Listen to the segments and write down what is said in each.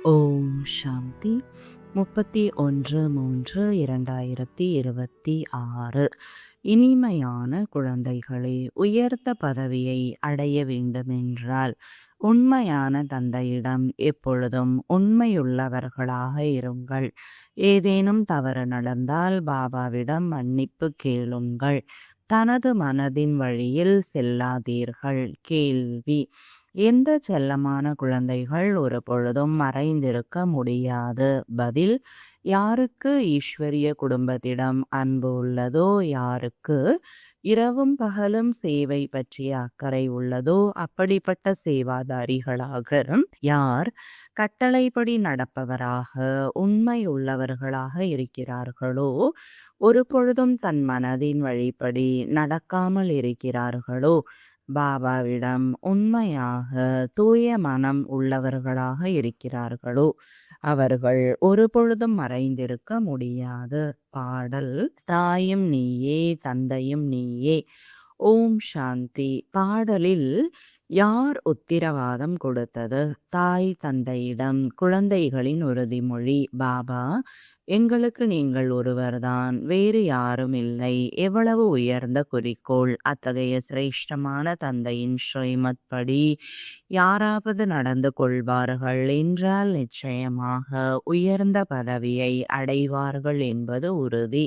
ஓம் சாந்தி 31/3/2026. இனிமையான குழந்தைகளே, உயர்ந்த பதவியை அடைய வேண்டுமென்றால் உண்மையான தந்தையிடம் எப்பொழுதும் உண்மையுள்ளவர்களாக இருங்கள். ஏதேனும் தவறு நடந்தால் பாபாவிடம் மன்னிப்பு கேளுங்கள். தனது மனதின் வழியில் செல்லாதீர்கள். கேள்வி: எந்த செல்லமான குழந்தைகள் ஒரு பொழுதும் மறைந்திருக்க முடியாது? பதில்: யாருக்கு ஈஸ்வரிய குடும்பத்திடம் அன்பு உள்ளதோ, யாருக்கு இரவும் பகலும் சேவை பற்றிய அக்கறை உள்ளதோ, அப்படிப்பட்ட சேவாதாரிகளாக யார் கட்டளைப்படி நடப்பவராக உண்மை உள்ளவர்களாக இருக்கிறார்களோ, ஒரு பொழுதும் தன் மனதின் வழிப்படி நடக்காமல் இருக்கிறார்களோ, பாபாவிடம் உண்மையாக தூய மனம் உள்ளவர்களாக இருக்கிறார்களோ, அவர்கள் ஒரு பொழுதும் மறைந்திருக்க முடியாது. பாடல்: தாயும் நீயே, தந்தையும் நீயே. ஓம் சாந்தி. பாடலில் யார் உத்திரவாதம் கொடுத்தது? தாய் தந்தையிடம் குழந்தைகளின் உறுதிமொழி: பாபா, எங்களுக்கு நீங்கள் ஒருவர்தான், வேறு யாரும் இல்லை. எவ்வளவு உயர்ந்த குறிக்கோள்! அத்தகைய சிரேஷ்டமான தந்தையின் ஸ்ரீமத் படி யாராவது நடந்து கொள்வார்கள் என்றால் நிச்சயமாக உயர்ந்த பதவியை அடைவார்கள் என்பது உறுதி.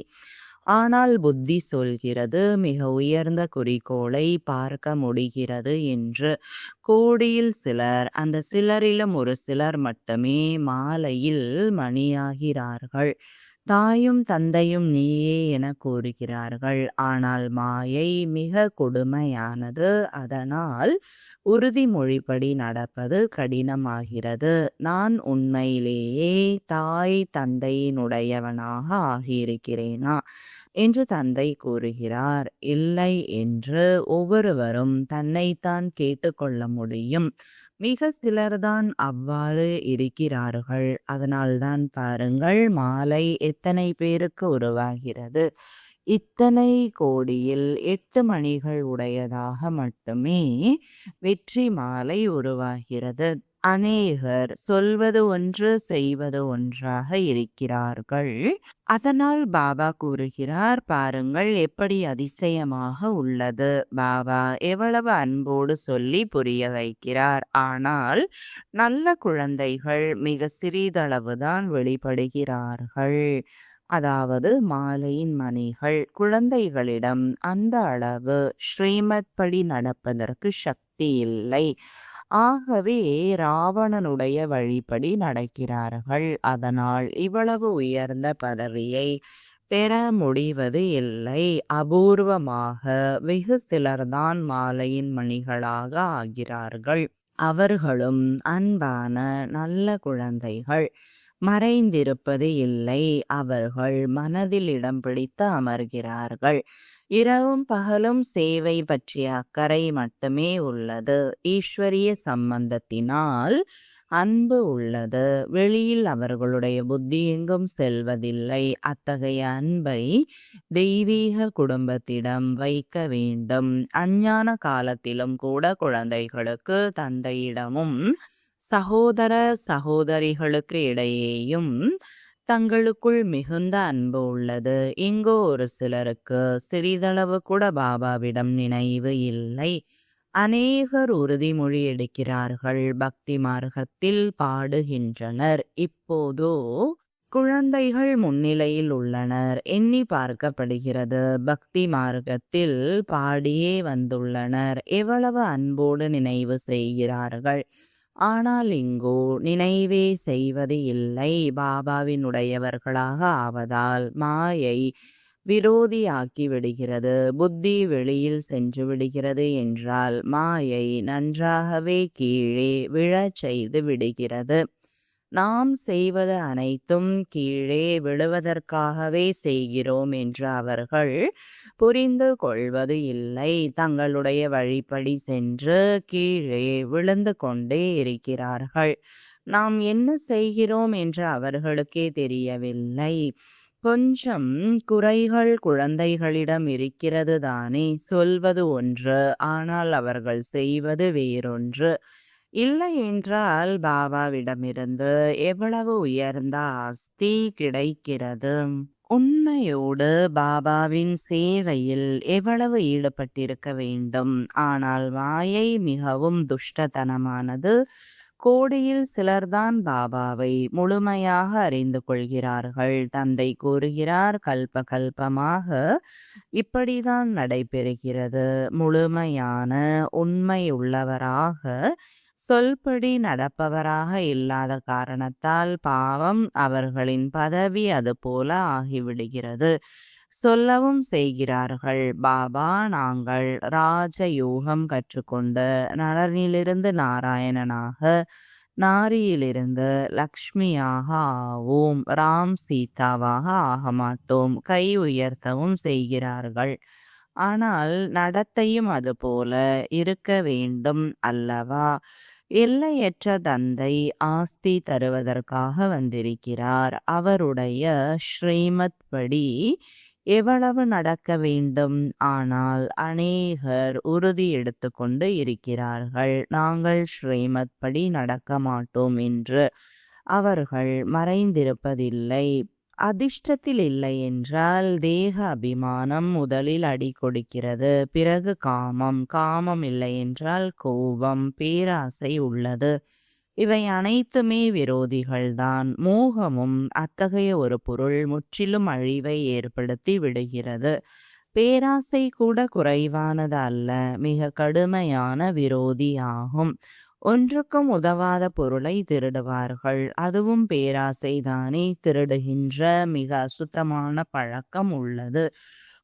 ஆனால் புத்தி சொல்கிறது மிக உயர்ந்த குறிக்கோளை பார்க்க முடிகிறது என்று. கோடியில் சிலர், அந்த சிலரிலும் ஒரு சிலர் மட்டுமே மாலையில் மணியாகிறார்கள். தாயும் தந்தையும் நீயே என கூறுகிறார்கள். ஆனால் மாயை மிக கொடுமையானது. அதனால் உறுதிமொழிப்படி நடப்பது கடினமாகிறது. நான் உண்மையிலேயே தாய் தந்தையினுடையவனாக ஆகியிருக்கிறேனா என்று தந்தை கூறுகிறார். இல்லை என்று ஒவ்வொருவரும் தன்னைத்தான் கேட்டுக்கொள்ள முடியும். மிக சிலர்தான் அவ்வாறு இருக்கிறார்கள். அதனால்தான் பாருங்கள், மாலை எத்தனை பேருக்கு உருவாகிறது. இத்தனை கோடியில் 8 மணிகள் உடையதாக மட்டுமே வெற்றி மாலை உருவாகிறது. அநேகர் சொல்வது ஒன்று, செய்வது ஒன்றாக இருக்கிறார்கள். அதனால் பாபா கூறுகிறார், பாருங்கள் எப்படி அதிசயமாக உள்ளது. பாபா எவ்வளவு அன்போடு சொல்லி புரிய வைக்கிறார். ஆனால் நல்ல குழந்தைகள் மிக சிறிதளவுதான் வெளிப்படுகிறார்கள். அதாவது மாலையின் மணிகள். குழந்தைகளிடம் அந்த அளவு ஸ்ரீமத் படி நடப்பதற்கு சக்தி இல்லை. ஆகவே ராவணனுடைய வழிப்படி நடக்கிறார்கள். அதனால் இவ்வளவு உயர்ந்த பதவியை பெற முடிவது இல்லை. அபூர்வமாக வெகு சிலர்தான் மாலையின் மணிகளாக ஆகிறார்கள். அவர்களும் அன்பான நல்ல குழந்தைகள். மறைந்திருப்பது இல்லை. அவர்கள் மனதில் இடம் பிடித்து அமர்கிறார்கள். இரவும் பகலும் சேவை பற்றிய அக்கறை மட்டுமே உள்ளது. ஈஸ்வரிய சம்பந்தத்தினால் அன்பு உள்ளது. வெளியில் அவர்களுடைய புத்தி எங்கும் செல்வதில்லை. அத்தகைய அன்பை தெய்வீக குடும்பத்திடம் வைக்க வேண்டும். அஞ்ஞான காலத்திலும் கூட குழந்தைகளுக்கு தந்தையிடமும் சகோதர சகோதரிகளுக்கு இடையேயும் தங்களுக்குள் மிகுந்த அன்பு உள்ளது. இங்கோ ஒரு சிலருக்கு சிறிதளவு கூட பாபாவிடம் நினைவு இல்லை. அநேகர் உறுதிமொழி எடுக்கிறார்கள், பக்தி மார்க்கத்தில் பாடுகின்றனர். இப்போதோ குழந்தைகள் முன்னிலையில் உள்ளனர். எண்ணி பார்க்கப்படுகிறது, பக்தி மார்க்கத்தில் பாடியே வந்துள்ளனர். எவ்வளவு அன்போடு நினைவு செய்கிறார்கள். ஆனால் இங்கோ நினைவே செய்வது இல்லை. பாபாவினுடையவர்களாக ஆவதால் மாயை விரோதியாக்கி விடுகிறது. புத்தி வெளியில் சென்று விடுகிறது என்றால் மாயை நன்றாகவே கீழே விழச் செய்து விடுகிறது. நாம் செய்வது அனைத்தும் கீழே விழுவதற்காகவே செய்கிறோம் என்று அவர்கள் புரிந்து கொள்வது இல்லை. தங்களுடைய வழிப்படி சென்று கீழே விழுந்து கொண்டே இருக்கிறார்கள். நாம் என்ன செய்கிறோம் என்று அவர்களுக்கே தெரியவில்லை. கொஞ்சம் குறைகள் குழந்தைகளிடம் இருக்கிறது தானே. சொல்வது ஒன்று, ஆனால் அவர்கள் செய்வது வேறொன்று. இல்லை என்றால் பாபாவிடமிருந்து எவ்வளவு உயர்ந்த ஆஸ்தி கிடைக்கிறது? உண்மையோடு பாபாவின் சேவையில் எவ்வளவு ஈடுபட்டிருக்க வேண்டும். ஆனால் மாயை மிகவும் துஷ்டத்தனமானது. கோடியில் சிலர்தான் பாபாவை முழுமையாக அறிந்து கொள்கிறார்கள். தந்தை கூறுகிறார், கல்ப கல்பமாக இப்படிதான் நடைபெறுகிறது. முழுமையான உண்மையுள்ளவராக சொல்படி நடப்பவராக இல்லாத காரணத்தால் பாவம் அவர்களின் பதவி அதுபோல ஆகிவிடுகிறது. சொல்லவும் செய்கிறார்கள், பாபா, நாங்கள் ராஜயோகம் கற்றுக்கொண்டு நலனிலிருந்து நாராயணனாக, நாரியிலிருந்து லக்ஷ்மியாக ஆவோம், ராம் சீதாவாக ஆக மாட்டோம். கை உயர்த்தவும் செய்கிறார்கள். ஆனால் நடத்தையும் அதுபோல இருக்க வேண்டும் அல்லவா? எல்லையற்ற தந்தை ஆஸ்தி தருவதற்காக வந்திருக்கிறார். அவருடைய ஸ்ரீமத் படி எவ்வளவு நடக்க வேண்டும். ஆனால் அநேகர் உறுதி எடுத்துக்கொண்டு இருக்கிறார்கள், நாங்கள் ஸ்ரீமத் படி நடக்க மாட்டோம் என்று. அவர்கள் மறைந்திருப்பதில்லை. அதிர்ஷ்டத்தில் இல்லை என்றால் தேக அபிமானம் முதலில் அடி கொடுக்கிறது. பிறகு காமம். காமம் இல்லை என்றால் கோபம், பேராசை உள்ளது. இவை அனைத்துமே விரோதிகள்தான். மோகமும் அத்தகைய ஒரு பொருள் முற்றிலும் அழிவை ஏற்படுத்தி விடுகிறது. பேராசை கூட குறைவானது அல்ல, மிக கடுமையான விரோதி ஆகும். ஒன்றுக்கும் உதவாத பொருளை திருடுவார்கள். அதுவும் பேராசைதானே. திருடுகின்ற மிக அசுத்தமான பழக்கம் உள்ளது.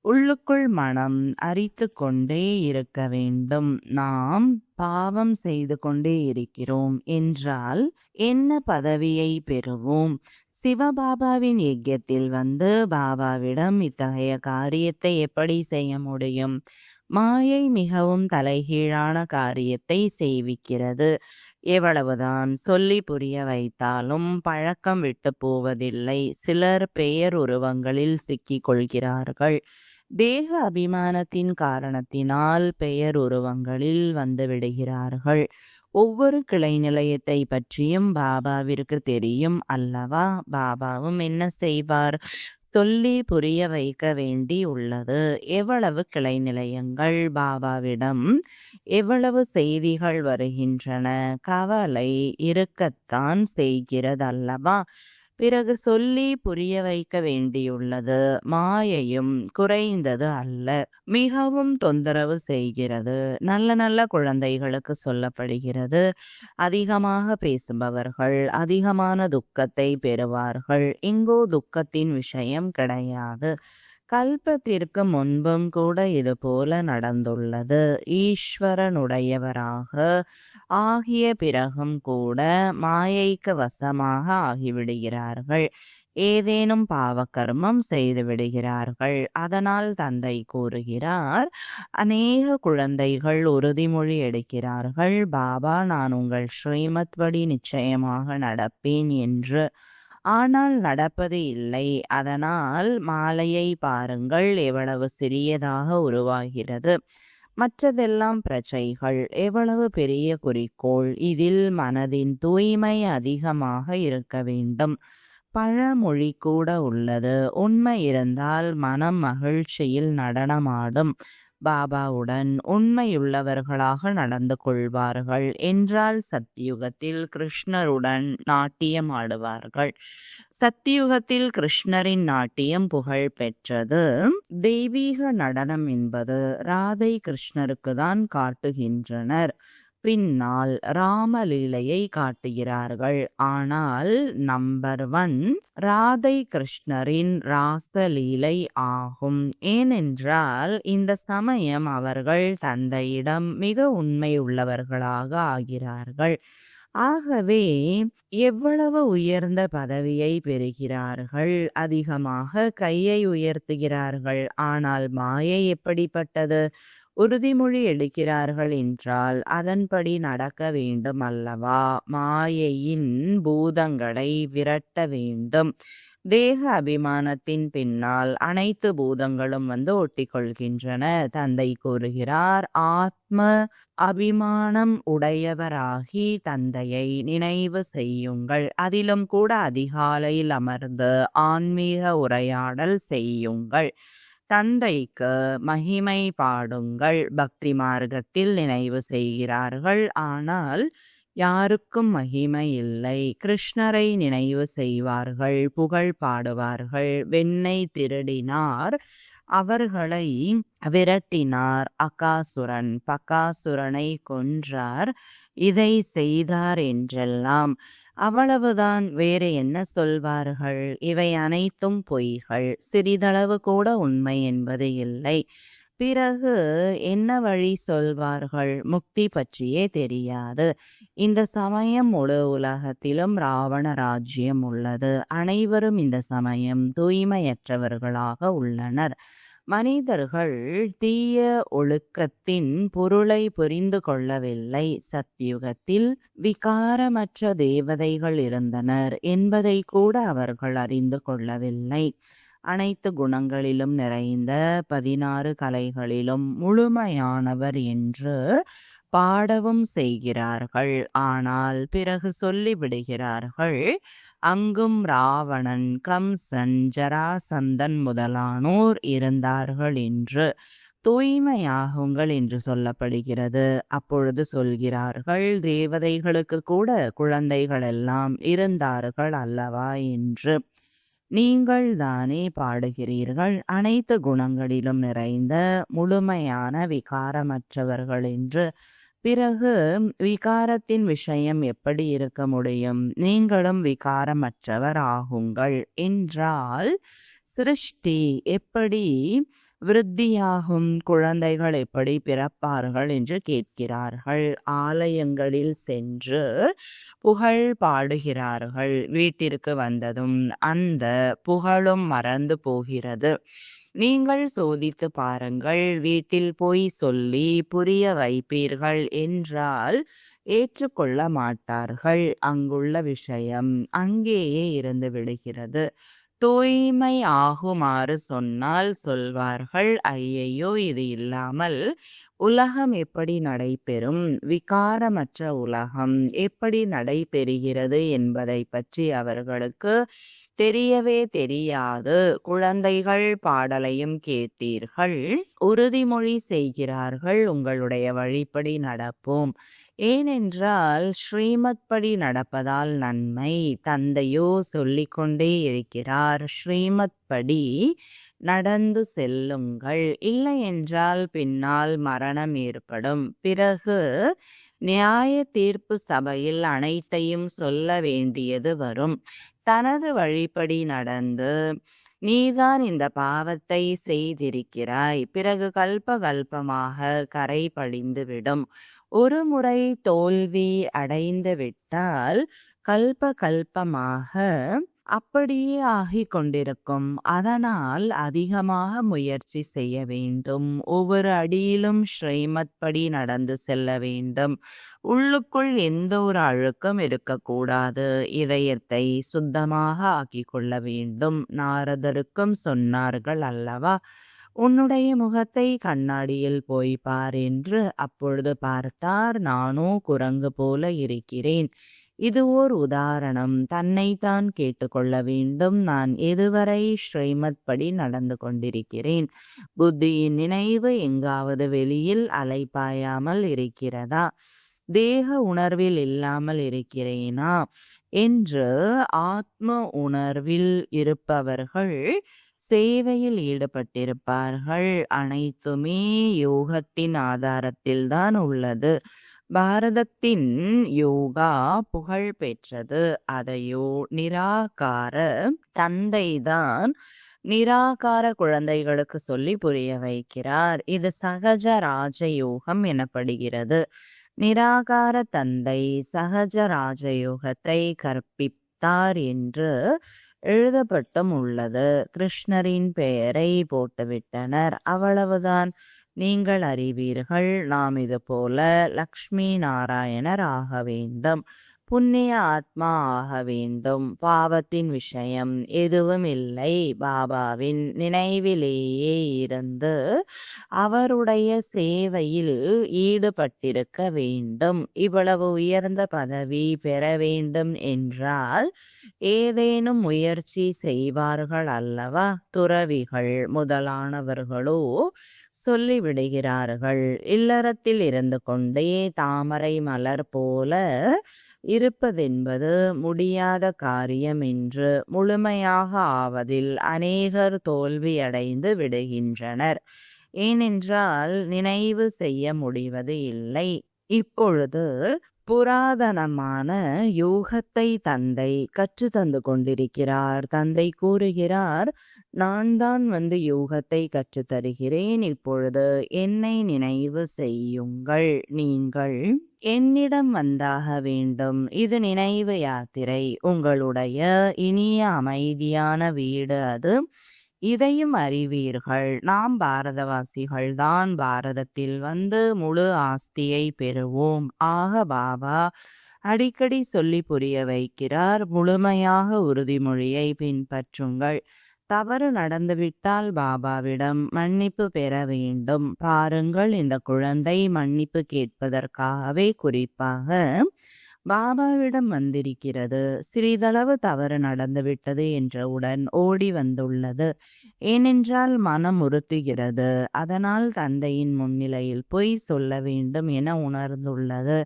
உள்ளுக்குள் மனம் அரித்து கொண்டே இருக்க வேண்டும். நாம் பாவம் செய்து கொண்டே இருக்கிறோம் என்றால் என்ன பதவியை பெறுவோம்? சிவபாபாவின் யஜ்யத்தில் வந்து பாபாவிடம் இத்தகைய காரியத்தை எப்படி செய்ய முடியும்? மாயை மிகவும் தலைகீழான காரியத்தை செய்விக்கிறது. எவ்வளவுதான் சொல்லி புரிய வைத்தாலும் பழக்கம் விட்டு போவதில்லை. சிலர் பெயர் உருவங்களில் சிக்கிக் கொள்கிறார்கள். தேக அபிமானத்தின் காரணத்தினால் பெயர் உருவங்களில் வந்து விடுகிறார்கள். ஒவ்வொரு கிளை நிலையத்தை பற்றியும் பாபாவிற்கு தெரியும் அல்லவா? பாபாவும் என்ன செய்வார்? சொல்லி புரிய வைக்க வேண்டி உள்ளது. எவ்வளவு கிளை நிலையங்கள் பாபாவிடம் எவ்வளவு செய்திகள் வருகின்றன. கவலை இருக்கத்தான் செய்கிறதல்லவா? பிறகு சொல்லி புரிய வைக்க வேண்டியுள்ளது. மாயையும் குறைந்தது அல்ல, மிகவும் தொந்தரவு செய்கிறது. நல்ல நல்ல குழந்தைகளுக்கு சொல்லப்படுகிறது, அதிகமாக பேசுபவர்கள் அதிகமான துக்கத்தை பெறுவார்கள். இங்கோ துக்கத்தின் விஷயம் கிடையாது. கல்பத்திற்கு முன்பும் கூட இது போல நடந்துள்ளது. ஈஸ்வரனுடையவராக ஆகிய பிறகும் கூட மாயைக்கு வசமாக ஆகிவிடுகிறார்கள். ஏதேனும் பாவகர்மம் செய்து விடுகிறார்கள். அதனால் தந்தை கூறுகிறார், அநேக குழந்தைகள் உறுதிமொழி எடுக்கிறார்கள், பாபா, நான் உங்கள் ஸ்ரீமத் படி நிச்சயமாக நடப்பேன் என்று. ஆனால் நடப்பது இல்லை. அதனால் மாலையை பாருங்கள், எவ்வளவு சிறியதாக உருவாகிறது. மற்றதெல்லாம் பிரச்சைகள். எவ்வளவு பெரிய குறிக்கோள். இதில் மனதின் தூய்மை அதிகமாக இருக்க வேண்டும். பழமொழி கூட உள்ளது, உண்மை இருந்தால் மனம் மகிழ்ச்சியில் நடனமாடும். பாபாவுடன் உண்மையுள்ளவர்களாக நடந்து கொள்வார்கள் என்றால் சத்தியுகத்தில் கிருஷ்ணருடன் நாட்டியம் ஆடுவார்கள். சத்தியுகத்தில் கிருஷ்ணரின் நாட்டியம் புகழ் பெற்றது. தெய்வீக நடனம் என்பது ராதை கிருஷ்ணருக்கு தான் காட்டுகின்றனர். பின்னால் ராமலீலையை காட்டுகிறார்கள். ஆனால் நம்பர் 1 ராதை கிருஷ்ணரின் ராசலீலை ஆகும். ஏனென்றால் இந்த சமயம் அவர்கள் தந்தையிடம் மிக உண்மை உள்ளவர்களாக ஆகிறார்கள். ஆகவே எவ்வளவு உயர்ந்த பதவியை பெறுகிறார்கள், அதிகமாக கையை உயர்த்துகிறார்கள். ஆனால் மாயை எப்படிப்பட்டது? உறுதிமொழி எடுக்கிறார்கள் என்றால் அதன்படி நடக்க வேண்டும் அல்லவா? மாயையின் பூதங்களை விரட்ட வேண்டும். தேக அபிமானத்தின் பின்னால் அனைத்து பூதங்களும் ஒட்டிக்கொள்கின்றன. தந்தை கூறுகிறார், ஆத்ம அபிமானம் உடையவராகி தந்தையை நினைவு செய்யுங்கள். அதிலும் கூட அதிகாலையில் அமர்ந்து ஆன்மீக உரையாடல் செய்யுங்கள். தந்தைக்கு மகிமை பாடுங்கள். பக்தி மார்க்கத்தில் நினைவு செய்கிறார்கள், ஆனால் யாருக்கும் மகிமை இல்லை. கிருஷ்ணரை நினைவு செய்வார்கள், புகழ் பாடுவார்கள். வெண்ணெய் திருடினார், அவர்களை விரட்டினார். அகாசுரன் பகாசுரனை கொன்றார், இதை செய்தார் என்றெல்லாம். அவ்வளவுதான், வேறு என்ன சொல்வார்கள்? இவை அனைத்தும் பொய்கள். சிறிதளவு கூட உண்மை என்பது இல்லை. பிறகு என்ன வழி சொல்வார்கள்? முக்தி பற்றியே தெரியாது. இந்த சமயம் முழு உலகத்திலும் ராவண ராஜ்யம் உள்ளது. அனைவரும் இந்த சமயம் தூய்மையற்றவர்களாக உள்ளனர். மனிதர்கள் தீய ஒழுக்கத்தின் பொருளை புரிந்து கொள்ளவில்லை. சத்யுகத்தில் விகாரமற்ற தேவதைகள் இருந்தனர் என்பதை கூட அவர்கள் அறிந்து கொள்ளவில்லை. அனைத்து குணங்களிலும் நிறைந்த 16 கலைகளிலும் முழுமையானவர் என்று பாடவும் செய்கிறார்கள். ஆனால் பிறகு சொல்லிவிடுகிறார்கள், அங்கும் ராவணன், கம்சன், ஜராசந்தன் முதலானோர் இருந்தார்கள் என்று. தூய்மையாகுங்கள் என்று சொல்லப்படுகிறது. அப்பொழுது சொல்கிறார்கள், தேவதைகளுக்கு கூட குழந்தைகள் எல்லாம் இருந்தார்கள் அல்லவா என்று. நீங்கள் தானே பாடுகிறீர்கள், அனைத்து குணங்களிலும் நிறைந்த முழுமையான விகாரமற்றவர்கள் என்று. பிறகு விகாரத்தின் விஷயம் எப்படி இருக்க முடியும்? நீங்களும் விகாரமற்றவர் ஆகுங்கள் என்றால் சிருஷ்டி எப்படி விருத்தியாகும்? குழந்தைகள் எப்படி பிறப்பார்கள் என்று கேட்கிறார்கள். ஆலயங்களில் சென்று புகழ் பாடுகிறார்கள். வீட்டிற்கு வந்ததும் அந்த புகழும் மறந்து போகிறது. நீங்கள் சோதித்து பாருங்கள். வீட்டில் போய் சொல்லி புரிய வைப்பீர்கள் என்றால் ஏற்றுக்கொள்ள மாட்டார்கள். அங்குள்ள விஷயம் அங்கேயே இருந்து விடுகிறது. தூய்மை ஆகுமாறு சொன்னால் சொல்வார்கள், ஐயையோ, இது இல்லாமல் உலகம் எப்படி நடைபெறும்? விகாரமற்ற உலகம் எப்படி நடைபெறுகிறது என்பதை பற்றி அவர்களுக்கு தெரியவே தெரியாது. குழந்தைகள் பாடலையும் கேட்டீர்கள். உறுதிமொழி செய்கிறார்கள், உங்களுடைய வழிப்படி நடப்போம். ஏனென்றால் ஸ்ரீமத் படி நடப்பதால் நன்மை. தந்தையோ சொல்லிக்கொண்டே இருக்கிறார், ஸ்ரீமத் படி நடந்து செல்லுங்கள். இல்லை என்றால் பின்னால் மரணம் ஏற்படும். பிறகு நியாய தீர்ப்பு சபையில் அனைத்தையும் சொல்ல வேண்டியது வரும். தனது வழிப்படி நடந்து, நீதான் இந்த பாவத்தை செய்திருக்கிறாய், பிறகு கல்பமாக கரை படிந்துவிடும். ஒரு முறை தோல்வி அடைந்து விட்டால் கல்பமாக அப்படியே ஆகிக் கொண்டிருக்கும். அதனால் அதிகமாக முயற்சி செய்ய வேண்டும். ஒவ்வொரு அடியிலும் ஸ்ரீமத் படி நடந்து செல்ல வேண்டும். உள்ளுக்குள் எந்த ஒரு அழுக்கம் இருக்கக்கூடாது. இதயத்தை சுத்தமாக ஆக்கிக் கொள்ள வேண்டும். நாரதருக்கும் சொன்னார்கள் அல்லவா, உன்னுடைய முகத்தை கண்ணாடியில் போய் பார் என்று. அப்பொழுது பார்த்தார், நானோ குரங்கு போல இருக்கிறேன். இது ஓர் உதாரணம். தன்னைத்தான் கேட்டுக்கொள்ள வேண்டும். நான் எதுவரை ஸ்ரீமத் படி நடந்து கொண்டிருக்கிறேன்? புத்தியின் நினைவு எங்காவது வெளியில் அலைபாயாமல் இருக்கிறதா? தேக உணர்வில் இல்லாமல் இருக்கிறேனா என்று ஆத்ம உணர்வில் இருப்பவர்கள் சேவையில் ஈடுபட்டிருப்பார்கள். அனைத்துமே யோகத்தின் ஆதாரத்தில்தான் உள்ளது. பாரதத்தின் யோகா புகழ் பெற்றது. அதையோ நிராகார தந்தைதான் நிராகார குழந்தைகளுக்கு சொல்லி புரிய வைக்கிறார். இது சகஜ ராஜயோகம் எனப்படுகிறது. நிராகார தந்தை சகஜ ராஜயோகத்தை கற்பித்தார் என்று எழுதப்பட்டும் உள்ளது. கிருஷ்ணரின் பெயரை போட்டுவிட்டனர். அவ்வளவுதான். நீங்கள் அறிவீர்கள், நாம் இதுபோல லக்ஷ்மி நாராயணர் ஆக வேண்டும், புண்ணிய ஆத்மா ஆக வேண்டும். பாவத்தின் விஷயம் எதுவும் இல்லை. பாபாவின் நினைவிலேயே இருந்து அவருடைய சேவையில் ஈடுபட்டிருக்க வேண்டும். இவ்வளவு உயர்ந்த பதவி பெற வேண்டும் என்றால் ஏதேனும் முயற்சி செய்வார்கள் அல்லவா? துறவிகள் முதலானவர்களோ சொல்லிவிடுகிறார்கள், இல்லறத்தில் இருந்து கொண்டே தாமரை மலர் போல இருப்பதென்பது முடியாத காரியம் என்று. முழுமையாக ஆவதில் அநேகர் தோல்வியடைந்து விடுகின்றனர். ஏனென்றால் நினைவு செய்ய முடிவது இல்லை. இப்பொழுது புராதனமான யோகத்தை தந்தை கற்றுத்தந்து கொண்டிருக்கிறார். தந்தை கூறுகிறார், நான் தான் வந்து யோகத்தை கற்றுத்தருகிறேன். இப்பொழுது என்னை நினைவு செய்யுங்கள். நீங்கள் என்னிடம் வந்தாக வேண்டும். இது நினைவு யாத்திரை. உங்களுடைய இனிய அமைதியான வீடு அது. இதையும் அறிவீர்கள். நாம் பாரதவாசிகள் தான். பாரதத்தில் வந்து முழு ஆஸ்தியை பெறுவோம். ஆக பாபா அடிக்கடி சொல்லி புரிய வைக்கிறார், முழுமையாக உறுதிமொழியை பின்பற்றுங்கள். தவறு நடந்துவிட்டால் பாபாவிடம் மன்னிப்பு பெற வேண்டும். பாருங்கள், இந்த குழந்தை மன்னிப்பு கேட்பதற்காகவே குறிப்பாக பாபாவிடம் வந்திருக்கிறது. சிறிதளவு தவறு நடந்துவிட்டது என்றவுடன் ஓடி வந்துள்ளது. ஏனென்றால் மனம் உறுத்துகிறது. அதனால் தந்தையின் முன்னிலையில் பொய் சொல்ல வேண்டும் என உணர்ந்துள்ளது.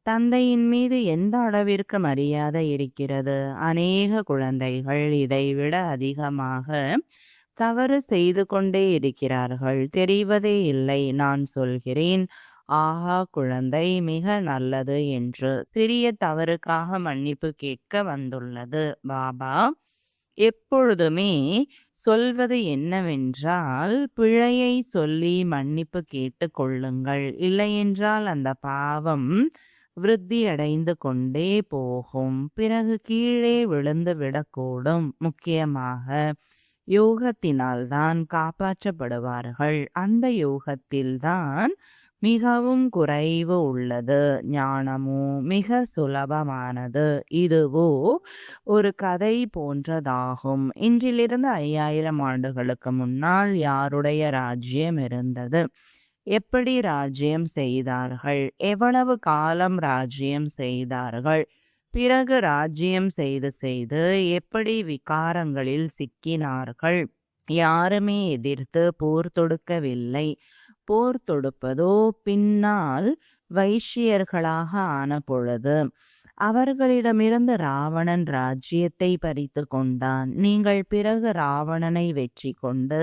தந்தையின் மீது எந்த அளவிற்கு மரியாதை இருக்கிறது? அநேக குழந்தைகள் இதைவிட அதிகமாக தவறு செய்து கொண்டே இருக்கிறார்கள். தெரிவதே இல்லை. நான் சொல்கிறேன், ஆஹா, குழந்தை மிக நல்லது என்று. சிறிய தவறுக்காக மன்னிப்பு கேட்க வந்துள்ளது. பாபா எப்பொழுதுமே சொல்வது என்னவென்றால், பிழையை சொல்லி மன்னிப்பு கேட்டு கொள்ளுங்கள். இல்லையென்றால் அந்த பாவம் விருத்தியடைந்து கொண்டே போகும். பிறகு கீழே விழுந்து விடக்கூடும். முக்கியமாக யோகத்தினால்தான் காப்பாற்றப்படுவார்கள். அந்த யோகத்தில்தான் மிகவும் குறைவு உள்ளது. ஞானமோ மிக சுலபமானது. இதுவோ ஒரு கதை போன்றதாகும். இன்றிலிருந்து 5000 ஆண்டுகளுக்கு முன்னால் யாருடைய ராஜ்யம் இருந்தது? எப்படி ராஜ்யம் செய்தார்கள்? எவ்வளவு காலம் ராஜ்யம் செய்தார்கள்? பிறகு ராஜ்யம் செய்து செய்து எப்படி விகாரங்களில் சிக்கினார்கள்? யாருமே எதிர்த்து போர் தொடுக்கவில்லை. போர் தொடுப்பதோ பின்னால் வைஷ்யர்களாக ஆன பொழுது. அவர்களிடமிருந்து ராவணன் ராஜ்யத்தை பறித்து கொண்டான். நீங்கள் பிறகு ராவணனை வெற்றி கொண்டு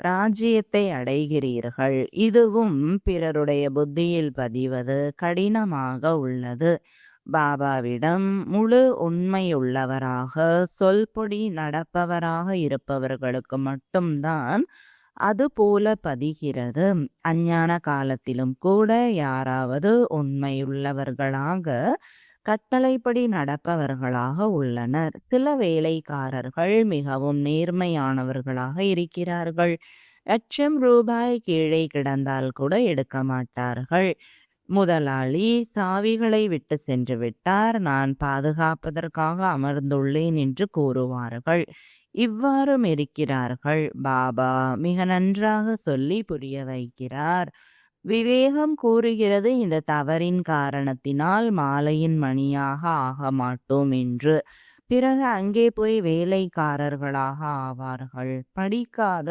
ராஜ்யத்தை அடைகிறீர்கள். இதுவும் பிறருடைய புத்தியில் பதிவது கடினமாக உள்ளது. பாபாவிடம் முழு உண்மையுள்ளவராக சொல்பொடி நடப்பவராக இருப்பவர்களுக்கு மட்டும்தான் அது போல பதிகிறது. அஞ்ஞான காலத்திலும் கூட யாராவது உண்மையுள்ளவர்களாக கட்டளைப்படி நடப்பவர்களாக உள்ளனர். சில வேலைக்காரர்கள் மிகவும் நேர்மையானவர்களாக இருக்கிறார்கள். ₹1,00,000 கீழே கிடந்தால் கூட எடுக்க மாட்டார்கள். முதலாளி சாவிகளை விட்டு சென்று விட்டார், நான் பாதுகாப்பதற்காக அமர்ந்துள்ளேன் என்று கூறுவார்கள். இவ்வாறும் இருக்கிறார்கள். பாபா மிக நன்றாக சொல்லி புரிய வைக்கிறார். விவேகம் கூறுகிறது, இந்த தவறின் காரணத்தினால் மாலையின் மணியாக ஆக மாட்டோம் என்று. பிறகு அங்கே போய் வேலைக்காரர்களாக ஆவார்கள். படிக்காத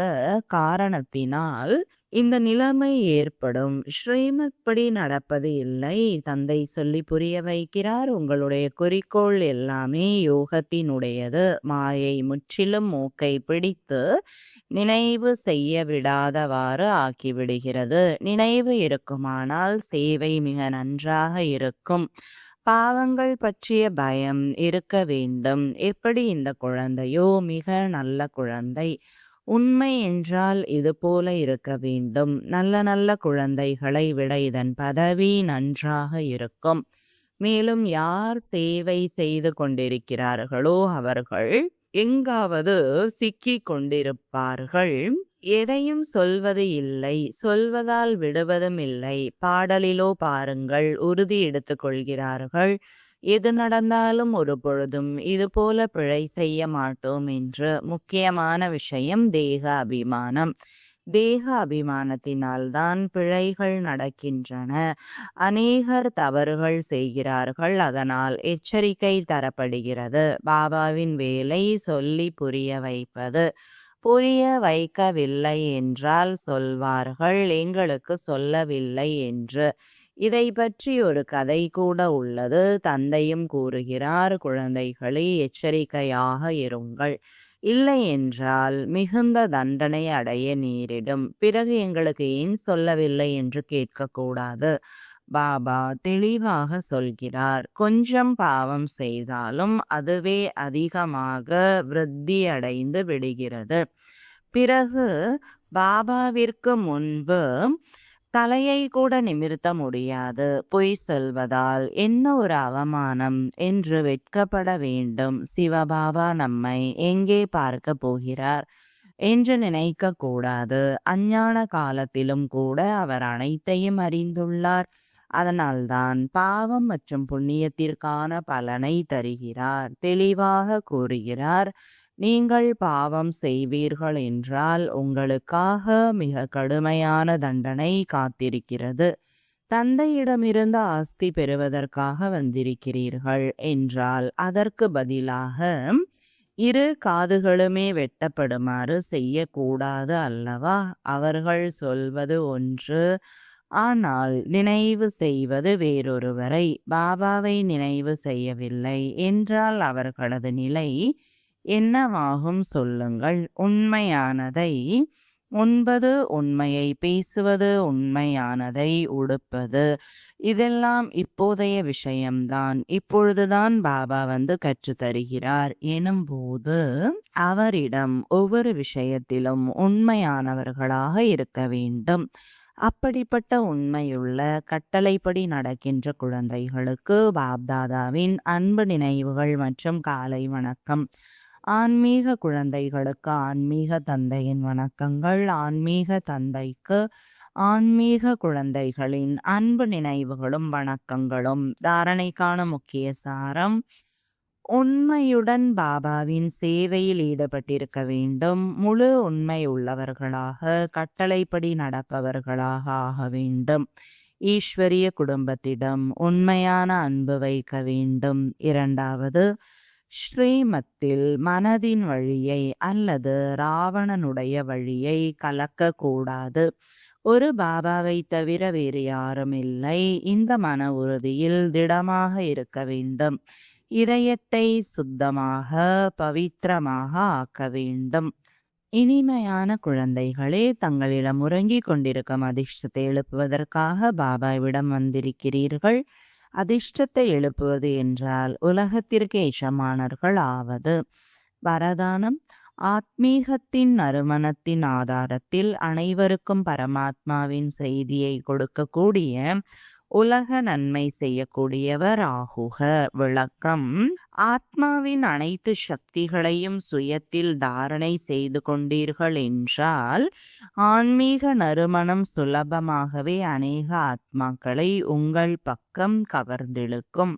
காரணத்தினால் இந்த நிலைமை ஏற்படும். ஸ்ரீமத் படி நடப்பது இல்லை. தந்தை சொல்லி புரிய வைக்கிறார், உங்களுடைய குறிக்கோள் எல்லாமே யோகத்தினுடையது. மாயை முற்றிலும் மூக்கை பிடித்து நினைவு செய்ய விடாதவாறு ஆக்கிவிடுகிறது. நினைவு இருக்குமானால் சேவை மிக நன்றாக இருக்கும். பாவங்கள் பற்றிய பயம் இருக்க வேண்டும். எப்படி இந்த குழந்தையோ மிக நல்ல குழந்தை. உண்மை என்றால் இது போல இருக்க வேண்டும். நல்ல நல்ல குழந்தைகளை விட இதன் பதவி நன்றாக இருக்கும். மேலும் யார் சேவை செய்து கொண்டிருக்கிறார்களோ அவர்கள் எங்காவது சிக்கிக் கொண்டிருப்பார்கள். எதையும் சொல்வது இல்லை, சொல்வதால் விடுவதும் இல்லை. பாடலிலோ பாருங்கள், உறுதி எடுத்துக் கொள்கிறார்கள். எது நடந்தாலும் ஒரு பொழுதும் இதுபோல பிழை செய்ய மாட்டோம் என்று. முக்கியமான விஷயம் தேக அபிமானம். தேக அபிமானத்தினால்தான் பிழைகள் நடக்கின்றன. அநேகர் தவறுகள் செய்கிறார்கள். அதனால் எச்சரிக்கை தரப்படுகிறது. பாபாவின் வேலை சொல்லி புரிய வைப்பது. புரிய வைக்கவில்லை என்றால் சொல்வார்கள், எங்களுக்கு சொல்லவில்லை என்று. இதை பற்றி ஒரு கதை கூட உள்ளது. தந்தையும் கூறுகிறார், குழந்தைகளே, எச்சரிக்கையாக இருங்கள். இல்லை என்றால் மிகுந்த தண்டனை அடைய நேரிடும். பிறகு எங்களுக்கு ஏன் சொல்லவில்லை என்று கேட்கக்கூடாது. பாபா தெளிவாக சொல்கிறார், கொஞ்சம் பாவம் செய்தாலும் அதுவே அதிகமாக விருத்தி அடைந்து விடுகிறது. பிறகு பாபாவிற்கு முன்பு தலையை கூட நிமிர்த்த முடியாது. பொய் சொல்வதால் என்ன ஒரு அவமானம் என்று வெட்கப்பட வேண்டும். சிவபாபா நம்மை எங்கே பார்க்க போகிறார் என்று நினைக்க கூடாது. அஞ்ஞான காலத்திலும் கூட அவர் அனைத்தையும் அறிந்துள்ளார். அதனால்தான் பாவம் மற்றும் புண்ணியத்திற்கான பலனை தருகிறார். தெளிவாக கூறுகிறார், நீங்கள் பாவம் செய்வீர்கள் என்றால் உங்களுக்காக மிக கடுமையான தண்டனை காத்திருக்கிறது. தந்தையிடமிருந்து ஆஸ்தி பெறுவதற்காக வந்திருக்கிறீர்கள் என்றால் அதற்கு பதிலாக இரு காதுகளுமே வெட்டப்படுமாறு செய்யக்கூடாது அல்லவா? அவர்கள் சொல்வது ஒன்று, ஆனால் நினைவு செய்வது வேறொருவரை. பாபாவை நினைவு செய்யவில்லை என்றால் அவர்களது நிலை என்னவாகும் சொல்லுங்கள். உண்மையானதை உண்பது, உண்மையை பேசுவது, உண்மையானதை உடுப்பது, இதெல்லாம் இப்போதைய விஷயம்தான். இப்பொழுதுதான் பாபா வந்து கற்றுத்தருகிறார் எனும்போது அவரிடம் ஒவ்வொரு விஷயத்திலும் உண்மையானவர்களாக இருக்க வேண்டும். அப்படிப்பட்ட உண்மையுள்ள கட்டளைப்படி நடக்கின்ற குழந்தைகளுக்கு பாப்தாதாவின் அன்பு நினைவுகள் மற்றும் காலை வணக்கம். ஆன்மீக குழந்தைகளுக்கு ஆன்மீக தந்தையின் வணக்கங்கள். ஆன்மீக தந்தைக்கு ஆன்மீக குழந்தைகளின் அன்பு நினைவுகளும் வணக்கங்களும். தாரணைக்கான முக்கிய சாரம்: உண்மையுடன் பாபாவின் சேவையில் ஈடுபட்டிருக்க வேண்டும். முழு உண்மை உள்ளவர்களாக, கட்டளைப்படி நடப்பவர்களாக ஆக வேண்டும். ஈஸ்வரிய குடும்பத்திடம் உண்மையான அன்பு வைக்க வேண்டும். இரண்டாவது, ஸ்ரீமத்தில் மனதின் வழியை அல்லது ராவணனுடைய வழியை கலக்கக்கூடாது. ஒரு பாபாவை தவிர வேறு யாரும் இல்லை. இந்த மன உறுதியில் திடமாக இருக்க வேண்டும். இதயத்தை சுத்தமாக, பவித்திரமாக ஆக்க வேண்டும். இனிமையான குழந்தைகளே, தங்களிடம் உறங்கிக் கொண்டிருக்கும் அதிர்ஷ்டத்தை எழுப்புவதற்காக பாபாவிடம் வந்திருக்கிறீர்கள். அதிர்ஷ்டத்தை எழுப்புவது என்றால் உலகத்திற்கு எஜமானர்கள் ஆவது. வரதானம்: ஆத்மீகத்தின் நறுமணத்தின் ஆதாரத்தில் அனைவருக்கும் பரமாத்மாவின் செய்தியை கொடுக்கக்கூடிய உலக நன்மை செய்யக்கூடியவர் ஆகுக. விளக்கம்: ஆத்மாவின் அனைத்து சக்திகளையும் சுயத்தில் தாரணை செய்து கொண்டீர்கள் என்றால் ஆன்மீக நறுமணம் சுலபமாகவே அநேக ஆத்மாக்களை உங்கள் பக்கம் கவர்ந்திழுக்கும்.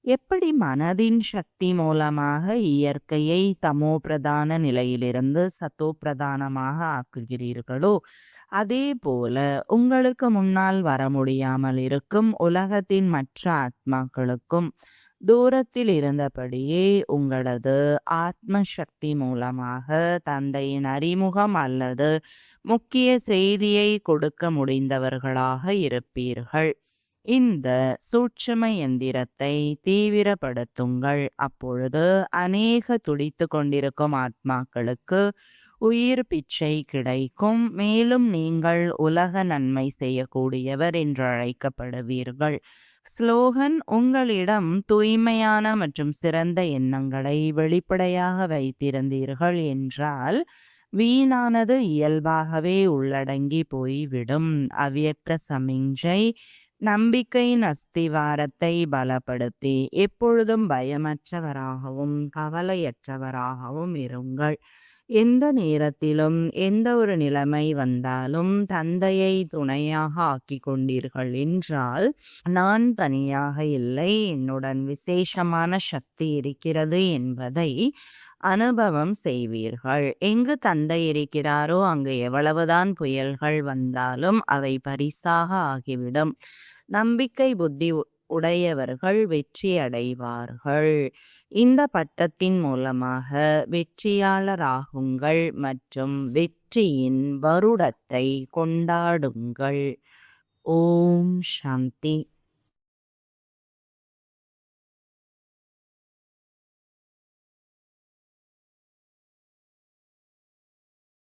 எப்படி மனதின் சக்தி மூலமாக இயற்கையை தமோ பிரதான நிலையிலிருந்து சத்தோ பிரதானமாக ஆக்குகிறீர்களோ, அதே போல உங்களுக்கு முன்னால் வர முடியாமல் இருக்கும் உலகத்தின் மற்ற ஆத்மாக்களுக்கும் தூரத்தில் இருந்தபடியே உங்களது ஆத்ம சக்தி மூலமாக தந்தையின் அறிமுகம் அல்லது முக்கிய செய்தியை கொடுக்க முடிந்தவர்களாக இருப்பீர்கள். இந்த சூட்சும எந்திரத்தை தீவிரப்படுத்துங்கள். அப்பொழுது அநேக துடித்து கொண்டிருக்கும் ஆத்மாக்களுக்கு உயிர் பிச்சை கிடைக்கும். மேலும் நீங்கள் உலக நன்மை செய்யக்கூடியவர் என்று அழைக்கப்படுவீர்கள். ஸ்லோகன்: உங்களிடம் தூய்மையான மற்றும் சிறந்த எண்ணங்களை வெளிப்படையாக வைத்திருந்தீர்கள் என்றால் வீணானது இயல்பாகவே உள்ளடங்கி போய்விடும். அவ்யக்த சமிஞ்சை: நம்பிக்கையின் அஸ்திவாரத்தை பலப்படுத்தி எப்பொழுதும் பயமற்றவராகவும் கவலையற்றவராகவும் இருங்கள். எந்த நேரத்திலும் எந்த ஒரு நிலைமை வந்தாலும் தந்தையை துணையாக ஆக்கிக் கொண்டீர்கள் என்றால், நான் தனியாக இல்லை, என்னுடன் விசேஷமான சக்தி இருக்கிறது என்பதை அனுபவம் செய்வீர்கள். எங்கு தந்தை இருக்கிறாரோ அங்கு எவ்வளவுதான் புயல்கள் வந்தாலும் அவை பரிசாக ஆகிவிடும். நம்பிக்கை புத்தி உடையவர்கள் வெற்றி அடைவார்கள். இந்த பட்டத்தின் மூலமாக வெற்றியாளராகுங்கள் மற்றும் வெற்றியின் வருடத்தை கொண்டாடுங்கள். ஓம் சாந்தி.